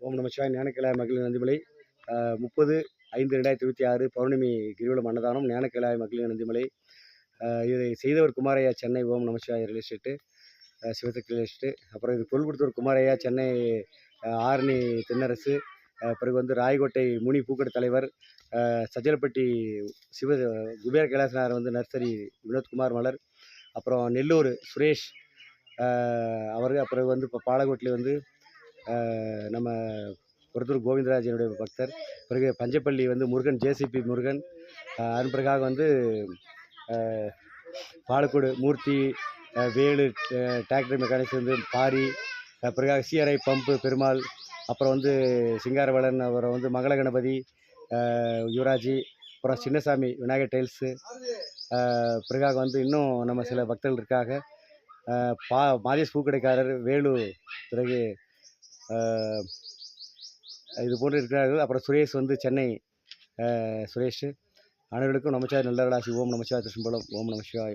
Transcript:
ஓம் நமச்சிவாய. ஞானக்கேலாய மகளிர் நந்திமலை 30/5/2026 பௌர்ணமி கிரிவலம் அன்னதானம். ஞானக்கேலாய மகளிர் நந்திமலை. இதை செய்தவர் Kumaraiah, Chennai. Om Namachivaya real estate, Sivasakthi real estate. அப்புறம் இது பொருள் கொடுத்தவர் குமாரையா, சென்னை. ஆரணி தென்னரசு. பிறகு வந்து ராயகோட்டை முனி பூக்கடை தலைவர். சஜலப்பட்டி சிவ குபேர கைலாசனார் வந்து நர்சரி வினோத்குமார் மலர். அப்புறம் நெல்லூர் சுரேஷ் அவர். அப்புறம் வந்து இப்போ பாலக்கோட்டில் வந்து நம்ம ஒருத்தர் கோவிந்தராஜனுடைய பக்தர். பிறகு பஞ்சப்பள்ளி வந்து முருகன், ஜேசிபி முருகன். அதன் பிறகாக வந்து பாலக்கோடு மூர்த்தி, வேலு டிராக்டர் மெக்கானிக்ஸ் வந்து பாரி. பிறகாக சிஆர்ஐ பம்பு பெருமாள். அப்புறம் வந்து சிங்காரவேலன், அப்புறம் வந்து மங்கள கணபதி, யுவராஜி. அப்புறம் சின்னசாமி விநாயகர் டைல்ஸு. பிறகாக வந்து இன்னும் நம்ம சில பக்தர்கள் இருக்காங்க. மாதேஷ் பூக்கடைக்காரர், வேலு. பிறகு இது போன்று இருக்கிறார்கள். அப்புறம் சுரேஷ் வந்து சென்னை சுரேஷ். அனைவருக்கும் நமச்சிவாய நல்ல ஆசி. ஓம் நமச்சிவாய திருஷ்ணபலம். ஓம் நமச்சிவாய.